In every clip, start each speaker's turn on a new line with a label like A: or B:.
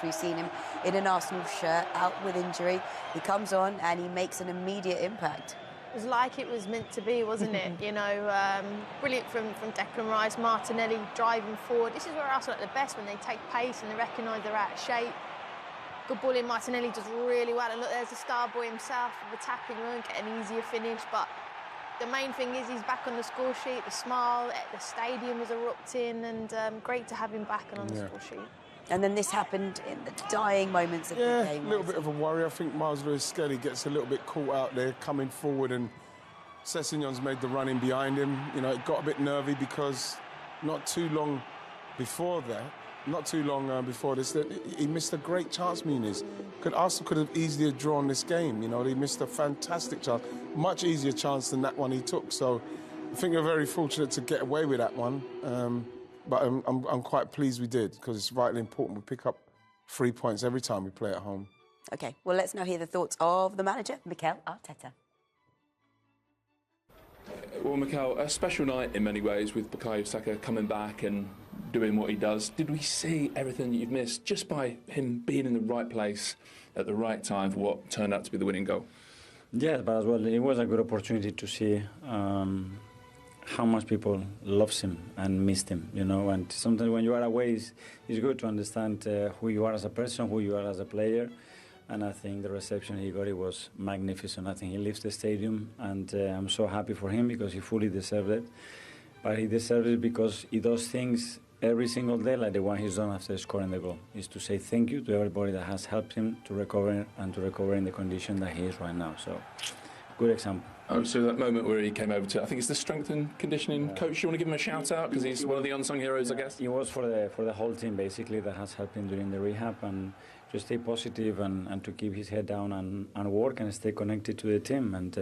A: We've seen him in an Arsenal shirt, out with injury. He comes on and he makes an immediate impact.
B: It was like it was meant to be, wasn't it? You know, brilliant from Declan Rice, Martinelli driving forward. This is where Arsenal are at the best, when they take pace and they recognise they're out of shape. Good ball in, Martinelli does really well. And look, there's the star boy himself with the tapping. He won't get an easier finish, but the main thing is he's back on the score sheet. The smile, the stadium was erupting, and great to have him back and on the score sheet.
A: And then this happened in the dying moments of the game.
C: Yeah, a little bit of a worry. I think Miles Lewis-Skelly gets a little bit caught out there, coming forward, and Sessegnon's made the run in behind him. You know, it got a bit nervy because not too long before this, he missed a great chance, Muniz. Arsenal could have easily drawn this game. You know, he missed a fantastic chance, much easier chance than that one he took. So I think we're very fortunate to get away with that one. But I'm quite pleased we did, because it's vitally important we pick up 3 points every time we play at home.
A: OK, well, let's now hear the thoughts of the manager, Mikel Arteta.
D: Well, Mikel, a special night in many ways with Bukayo Saka coming back and doing what he does. Did we see everything that you've missed just by him being in the right place at the right time for what turned out to be the winning goal?
E: Yes, but as well, it was a good opportunity to see how much people loves him and missed him, you know. And sometimes when you are away, it's good to understand who you are as a person, who you are as a player. And I think the reception he got, it was magnificent. I think he leaves the stadium, and I'm so happy for him because he fully deserved it. But he deserves it because he does things every single day like the one he's done after scoring the goal, is to say thank you to everybody that has helped him to recover and to recover in the condition that he is right now. So, good example.
D: Oh, so that moment where he came over to, I think it's the strength and conditioning coach. You want to give him a shout out because he's one of the unsung heroes, I guess.
E: It was for the whole team basically that has helped him during the rehab, and to stay positive and to keep his head down and work and stay connected to the team. And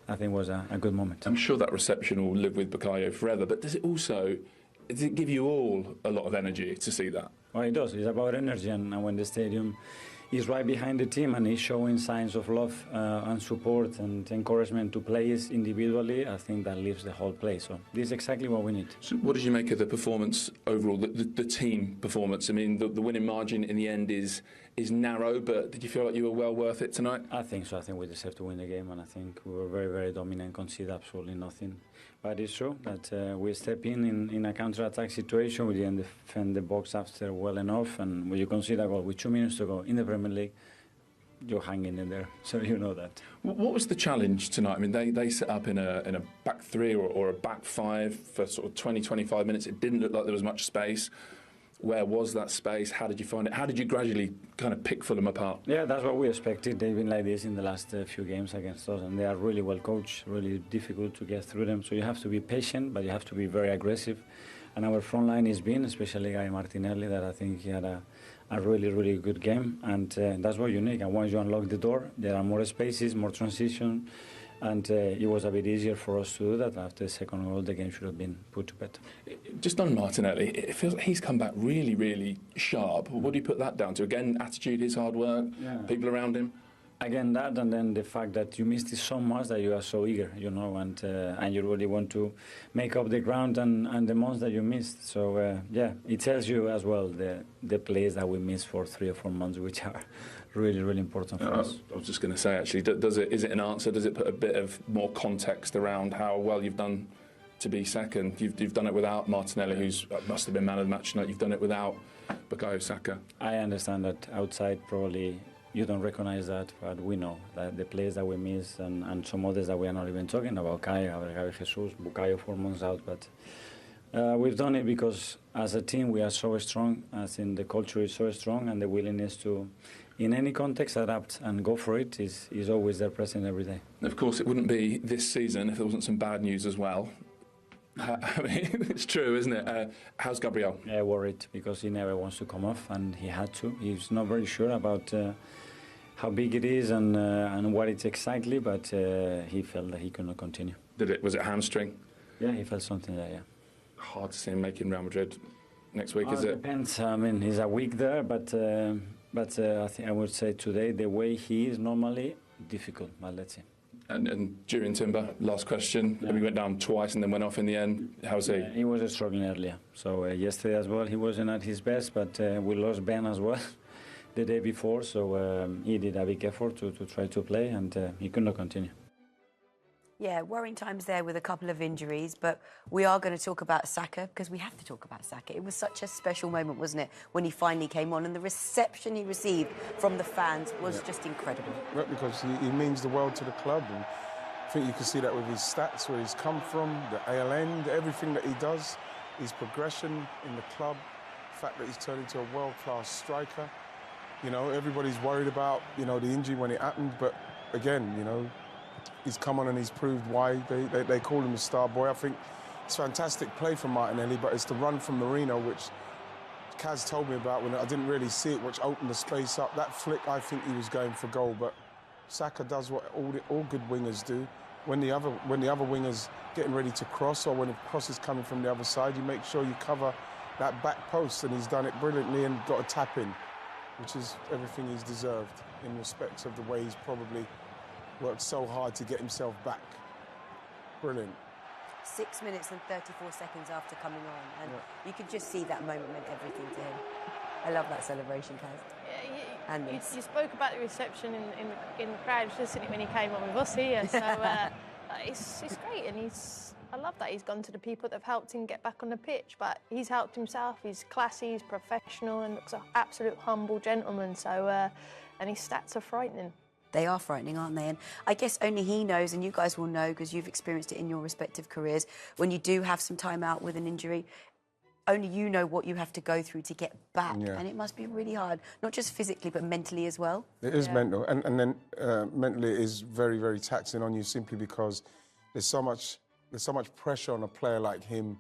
E: I think it was a good moment.
D: I'm sure that reception will live with Bukayo forever. But does it give you all a lot of energy to see that?
E: Well, it does. It's about energy, and when the stadium is right behind the team and is showing signs of love and support and encouragement to players individually, I think that lifts the whole play. So this is exactly what we need.
D: So what did you make of the performance overall, the team performance? I mean, the winning margin in the end is narrow, but did you feel like you were well worth it tonight?
E: I think so. I think we deserve to win the game, and I think we were very, very dominant, conceded absolutely nothing. But it's true that we step in a counter-attack situation. We didn't defend the box after well enough, and when you concede a goal with 2 minutes to go in the Premier League, you're hanging in there, so you know that.
D: What was the challenge tonight? I mean, they set up in a back three or a back five for sort of 20-25 minutes. It didn't look like there was much space. Where was that space? How did you find it? How did you gradually kind of pick Fulham apart?
E: Yeah, that's what we expected. They've been like this in the last few games against us, and they are really well coached, really difficult to get through them. So you have to be patient, but you have to be very aggressive. And our front line has been, especially Guy Martinelli, that I think he had a really, really good game. And that's what you need. And once you unlock the door, there are more spaces, more transition. And it was a bit easier for us to do that. After the second goal, the game should have been put to bed.
D: Just on Martinelli, it feels like he's come back really, really sharp. What do you put that down to? Again, attitude, his hard work, people around him?
E: Again, that, and then the fact that you missed it so much that you are so eager, you know, and you really want to make up the ground and the months that you missed. So, yeah, it tells you as well the plays that we missed for 3 or 4 months, which are really, really important for us.
D: I was just going to say, actually, is it an answer? Does it put a bit of more context around how well you've done to be second? You've done it without Martinelli, who's must have been man of the match tonight. You've done it without Bukayo Saka.
E: I understand that outside probably you don't recognise that, but we know that the players that we miss and some others that we are not even talking about, Gabriel Jesus, Bukayo 4 months out, but we've done it because as a team we are so strong. I think the culture is so strong, and the willingness to, in any context, adapt and go for it is always there, present every day.
D: Of course, it wouldn't be this season if there wasn't some bad news as well. I mean, it's true, isn't it? How's Gabriel?
E: Yeah, worried because he never wants to come off, and he had to. He's not very sure about how big it is and what it's exactly, but he felt that he could not continue.
D: Was it hamstring?
E: Yeah, he felt something there, yeah.
D: Hard to see him making Real Madrid next week, is it?
E: Depends. I mean, he's a week there, but I think I would say today, the way he is normally, difficult, but let's see.
D: And during Timber, last question, we went down twice and then went off in the end. How's he?
E: He was struggling earlier. So yesterday as well, he wasn't at his best, but we lost Ben as well. the day before, so he did a big effort to try to play, and he could not continue.
A: Yeah, worrying times there with a couple of injuries, but we are going to talk about Saka because we have to talk about Saka. It was such a special moment, wasn't it, when he finally came on, and the reception he received from the fans was just incredible.
C: Well, because he means the world to the club, and I think you can see that with his stats, where he's come from, the ALN, everything that he does, his progression in the club, the fact that he's turned into a world-class striker. You know, everybody's worried about, you know, the injury when it happened, but again, you know, he's come on and he's proved why they call him a star boy. I think it's fantastic play from Martinelli, but it's the run from Marino, which Kaz told me about when I didn't really see it, which opened the space up. That flick, I think he was going for goal, but Saka does what all good wingers do. When the other winger's getting ready to cross, or when a cross is coming from the other side, you make sure you cover that back post, and he's done it brilliantly and got a tap in, which is everything he's deserved in respect of the way he's probably worked so hard to get himself back. Brilliant.
A: 6 minutes and 34 seconds after coming on, and you could just see that moment meant everything to him. I love that celebration, Kaz.
B: Yeah, you spoke about the reception in the crowd, wasn't it, when he came on with us here? So it's great, and I love that he's gone to the people that have helped him get back on the pitch. But he's helped himself. He's classy, he's professional, and looks an absolute humble gentleman. So and his stats are frightening.
A: They are frightening, aren't they? And I guess only he knows, and you guys will know because you've experienced it in your respective careers, when you do have some time out with an injury, only you know what you have to go through to get back. Yeah. And it must be really hard, not just physically, but mentally as well.
C: It is mental. And then mentally it is very, very taxing on you, simply because there's so much pressure on a player like him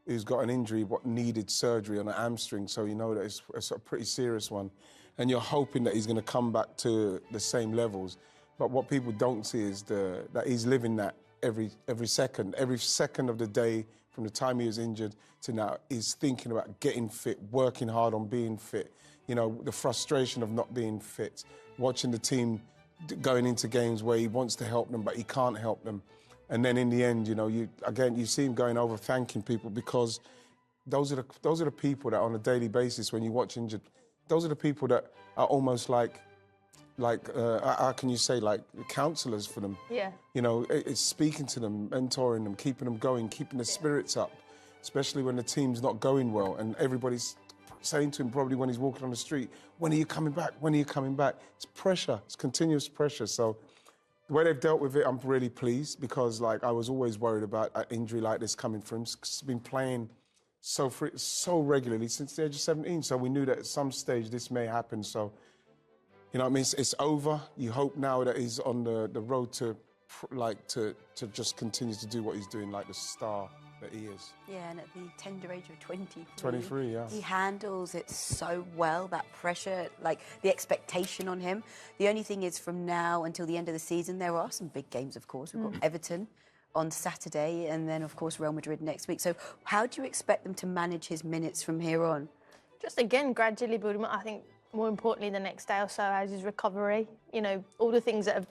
C: who's got an injury, what needed surgery on an hamstring. So you know that it's a pretty serious one. And you're hoping that he's going to come back to the same levels. But what people don't see is that he's living that every second of the day, from the time he was injured to now. He's thinking about getting fit, working hard on being fit. You know, the frustration of not being fit, watching the team going into games where he wants to help them, but he can't help them. And then in the end, you know, you see him going over thanking people, because those are the people that on a daily basis, when you watch injured, those are the people that are almost like how can you say, like counsellors for them.
B: Yeah.
C: You know, it's speaking to them, mentoring them, keeping them going, keeping the spirits up, especially when the team's not going well and everybody's saying to him probably when he's walking on the street, when are you coming back? When are you coming back? It's pressure. It's continuous pressure. So the way they've dealt with it, I'm really pleased, because like I was always worried about an injury like this coming from him. He's been playing so regularly since the age of 17. So we knew that at some stage this may happen. So, you know what I mean? It's over. You hope now that he's on the road to just continue to do what he's doing, like the star that he is.
A: Yeah, and at the tender age of 23.
C: 23, yeah.
A: He handles it so well, that pressure, like the expectation on him. The only thing is, from now until the end of the season, there are some big games, of course. We've got Everton on Saturday, and then, of course, Real Madrid next week. So how do you expect them to manage his minutes from here on?
B: Just, again, gradually build him up. I think, more importantly, the next day or so, as his recovery. You know, all the things that have,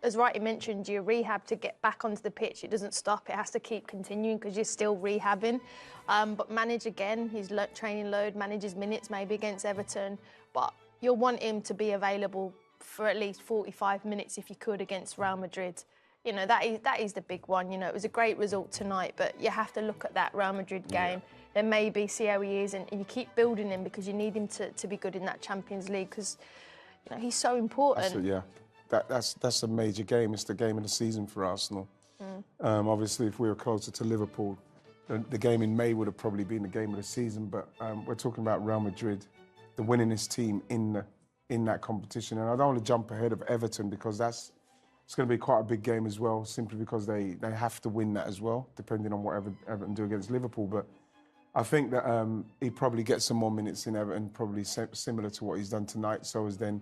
B: as Wright mentioned, your rehab to get back onto the pitch, it doesn't stop. It has to keep continuing because you're still rehabbing. But manage, again, his training load, manage his minutes, maybe against Everton. But you'll want him to be available for at least 45 minutes, if you could, against Real Madrid. You know, that is the big one. You know, it was a great result tonight, but you have to look at that Real Madrid game. Then maybe see how he is, and you keep building him, because you need him to be good in that Champions League, because, you know, he's so important.
C: That's a major game. It's the game of the season for Arsenal. Obviously, if we were closer to Liverpool, the game in May would have probably been the game of the season. But we're talking about Real Madrid, the winningest team in that competition. And I don't want to jump ahead of Everton, because it's going to be quite a big game as well, simply because they have to win that as well, depending on whatever Everton do against Liverpool. But I think that he probably gets some more minutes in Everton, probably similar to what he's done tonight. So as then,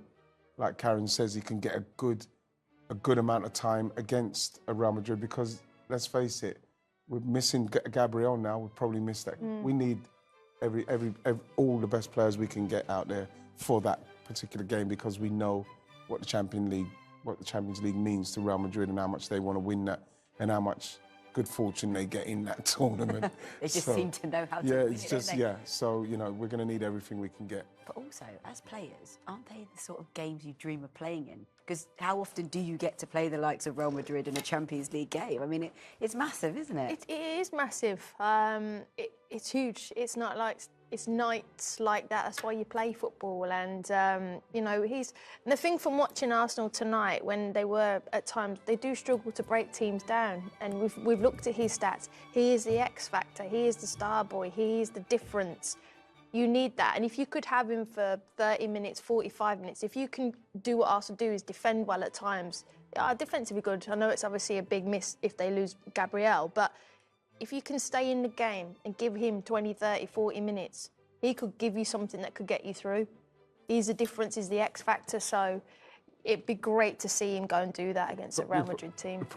C: like Karen says, he can get a good amount of time against a Real Madrid, because let's face it, we're missing Gabriel now. We've probably missed that. We need all the best players we can get out there for that particular game, because we know what the Champions League means to Real Madrid, and how much they want to win that, and how much good fortune they get in that tournament.
A: They just seem to know how to
C: yeah,
A: win
C: it's
A: it,
C: just,
A: don't they?
C: yeah. So, you know, we're going to need everything we can get.
A: But also, as players, aren't they the sort of games you dream of playing in? Because how often do you get to play the likes of Real Madrid in a Champions League game? I mean, it's massive, isn't it?
B: It is massive. It's huge. It's not like it's nights like that. That's why you play football. And you know, and the thing from watching Arsenal tonight, when they were at times, they do struggle to break teams down. And we've looked at his stats. He is the X factor. He is the star boy. He is the difference. You need that. And if you could have him for 30 minutes, 45 minutes, if you can do what Arsenal do, is defend well at times, defensively good. I know it's obviously a big miss if they lose Gabriel, but if you can stay in the game and give him 20, 30, 40 minutes, he could give you something that could get you through. He's the difference, he's the X factor, so it'd be great to see him go and do that against a Real Madrid team.